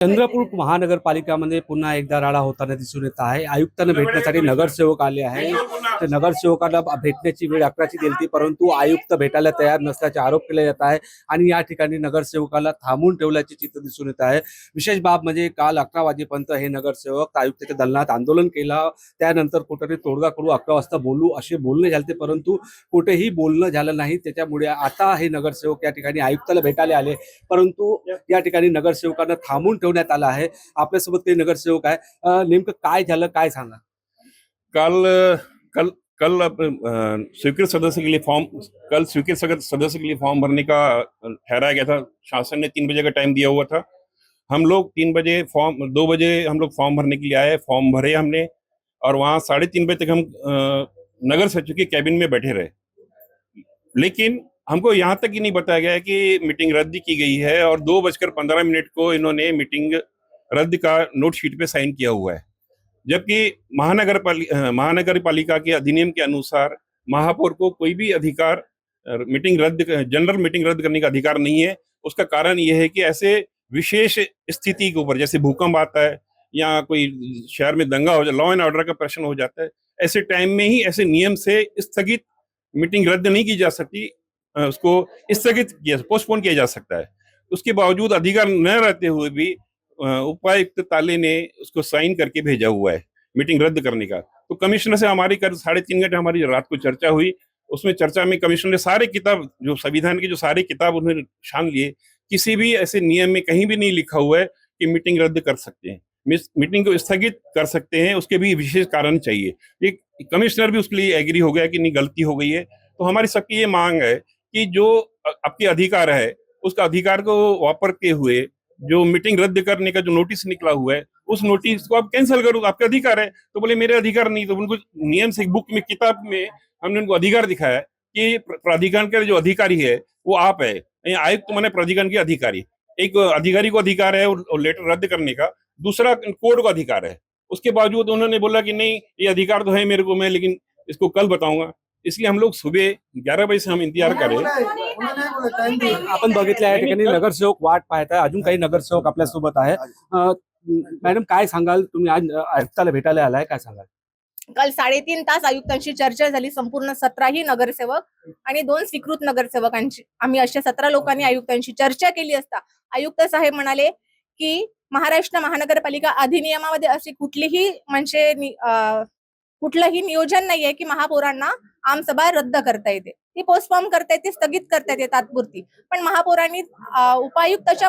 चंद्रपूर महानगरपालिकामध्ये पुन्हा एकदा राडा होताना दिसून येत आहे। आयुक्तांना भेटण्यासाठी नगरसेवक आले आहे। तर नगरसेवकाला भेटण्याची वेळ 11ची दिली, परंतु आयुक्त भेटायला तयार नसल्याचे आरोप केले जात आहे आणि या ठिकाणी नगरसेवकाला थांबून ठेवल्याचे चित्र दिसून येत आहे। विशेष बाब म्हणजे काल 11 वाजेपर्यंत हे नगरसेवक आयुक्ताच्या दालनात आंदोलन केला, त्यानंतर कुठेतरी तोडगा करू 11 वाजता बोलू असे बोलणे झाले, परंतु कुठेही बोलणं झालं नाही। त्याच्यामुळे आता हे नगरसेवक या ठिकाणी आयुक्ताला भेटायला आले, परंतु या ठिकाणी नगरसेवकांना थांबून ठेवण्यात आला आहे। आपल्यासोबत काही नगरसेवक आहे, नेमकं काय झालं काय सांगा। कल कल कल स्वीकृत सदस्य के लिए फॉर्म भरने का ठहराया गया था। शासन ने 3 बजे का टाइम दिया हुआ था। हम लोग 2 बजे हम लोग फॉर्म भरने के लिए आए, फॉर्म भरे हमने और वहाँ 3:30 बजे तक हम नगर सचिव के कैबिन में बैठे रहे। लेकिन हमको यहाँ तक ही नहीं बताया गया है कि मीटिंग रद्द की गई है और 2:15 को इन्होंने मीटिंग रद्द का नोट शीट पे साइन किया हुआ है, जबकि महानगरपालिका के अधिनियम के अनुसार महापौर को कोई भी अधिकार जनरल मीटिंग रद्द करने का अधिकार नहीं है। उसका कारण यह है कि ऐसे विशेष स्थिति के ऊपर, जैसे भूकंप आता है या कोई शहर में दंगा हो जाए, लॉ एंड ऑर्डर का प्रश्न हो जाता है, ऐसे टाइम में ही ऐसे नियम से स्थगित मीटिंग रद्द नहीं की जा सकती, उसको स्थगित पोस्टपोन किया जा सकता है। उसके बावजूद अधिकार न रहते हुए भी उपायुक्त ताले ने उसको साइन करके भेजा हुआ है मीटिंग रद्द करने का। तो कमिश्नर से हमारी 3.5 घंटे हमारी रात को चर्चा हुई। उसमें चर्चा में कमिश्नर ने सारे किताब, जो संविधान के जो सारे किताब उन्होंने छान लिए। किसी भी ऐसे नियम में कहीं भी नहीं लिखा हुआ है कि मीटिंग रद्द कर सकते हैं, मीटिंग को स्थगित कर सकते हैं, उसके भी विशेष कारण चाहिए। एक कमिश्नर भी उसके लिए एग्री हो गया कि नहीं, गलती हो गई है। तो हमारी सबकी ये मांग है कि जो आपके अधिकार है, उसका अधिकार को वापरते हुए जो मीटिंग रद्द करने का जो नोटिस निकला हुआ है, उस नोटिस को आप कैंसिल करो, आपका अधिकार है। तो बोले मेरे अधिकार नहीं। तो उनको नियम से बुक में, किताब में हमने उनको अधिकार दिखाया कि प्राधिकरण का जो अधिकारी है वो आप है। आयुक्त माने प्राधिकरण के अधिकारी। एक अधिकारी को अधिकार है लेटर रद्द करने का, दूसरा कोर्ट को अधिकार है। उसके बावजूद उन्होंने बोला कि नहीं, ये अधिकार तो है मेरे को, मैं लेकिन इसको कल बताऊंगा। इसलिए हम लोग सुबह 11 बजे से हम इंतजार करें। आपण बघितलं या ठिकाणी नगरसेवक वाट पाहत आहे, अजून काही नगरसेवक आपल्यासोबत आहे। मॅडम काय सांगाल, तुम्ही आज आयुक्ताला भेटायला आलाय, काय सांगाल? काल 3.5 तास आयुक्तांशी चर्चा झाली। संपूर्ण 17 नगरसेवक आणि 2 स्वीकृत नगरसेवकांची, आम्ही अशा 17 लोकांनी आयुक्तांशी चर्चा केली असता आयुक्त साहेब म्हणाले की महाराष्ट्र महानगरपालिका अधिनियमामध्ये अशी कुठलंही नियोजन नाहीये की महापौरांना आमसभा रद्द करता येते, ती पोस्टपोन करता येते, स्थगित करता येते तात्पुरती। पण महापौरांनी उपायुक्ताच्या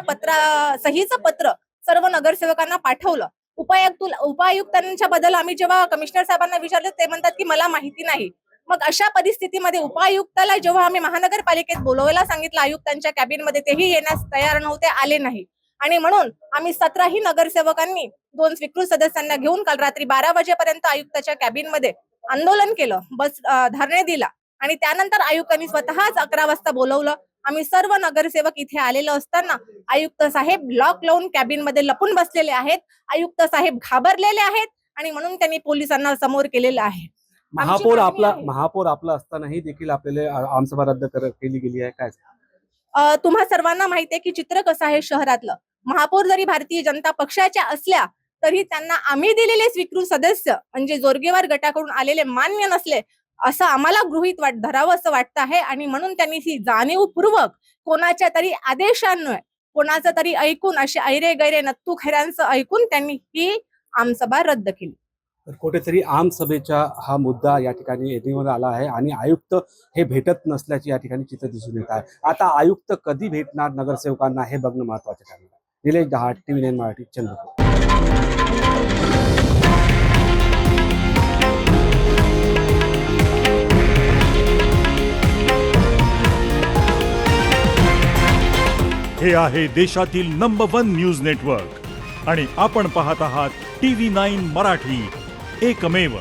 सहीचं पत्र सर्व नगरसेवकांना पाठवलं। उपायुक्तांच्या बद्दल आम्ही जेव्हा कमिशनर साहेबांना विचारलं, ते म्हणतात की मला माहिती नाही। मग अशा परिस्थितीमध्ये उपायुक्ताला जेव्हा आम्ही महानगरपालिकेत बोलवायला सांगितलं आयुक्तांच्या कॅबिनमध्ये, तेही येण्यास तयार नव्हते, आले नाही। आणि म्हणून आम्ही 17 नगरसेवकांनी 2 स्वीकृत सदस्यांना घेऊन काल रात्री 12 वाजेपर्यंत आयुक्ताच्या कॅबिनमध्ये आंदोलन केलं, धरणे दिला आणि त्यानंतर आयुक्तांनी स्वतःच 11 वाजता बोलवलं। आम्ही सर्व नगरसेवक इथे आलेलो असताना आयुक्त साहेब लॉक लावून कॅबिनमध्ये लपून बसलेले आहेत। आयुक्त साहेब घाबरलेले आहेत आणि म्हणून त्यांनी पोलिसांना समोर केलेलं आहे। महापौर आपला असतानाही देखील आपल्याला आमसभा रद्द केली गेली आहे, काय? तुम्हा सर्वांना माहिती आहे की चित्र कसं आहे शहरातलं। महापौर जरी भारतीय जनता पक्षाच्या असल्या तरी त्यांना आम्ही दिलेले स्वीकृत सदस्य म्हणजे जोरगेवार गटाकडून आलेले मान्य नसले असं आम्हाला गृहीत धरावं असं वाटतं आहे। आणि म्हणून त्यांनी ही जाणीवपूर्वक कोणाच्या तरी आदेशान्वये, कोणाचं तरी ऐकून, असे ऐरे गैरे नत्तू खैरांचं ऐकून त्यांनी ही आमसभा रद्द केली। तर कुठेतरी आमसभेचा हा मुद्दा या ठिकाणी एडीवर आला आहे आणि आयुक्त हे भेटत नसल्याचे या ठिकाणी चित्र दिसून येत आहे। आता आयुक्त कधी भेटणार नगरसेवकांना हे बघणं महत्त्वाचे ठरणार आहे। निलेश दहाट, TV 9 मराठी, चंद्रपूर। हे आहे देशातील नंबर 1 न्यूज नेटवर्क आणि आपण पाहत आहात TV 9 मराठी, एकमेव।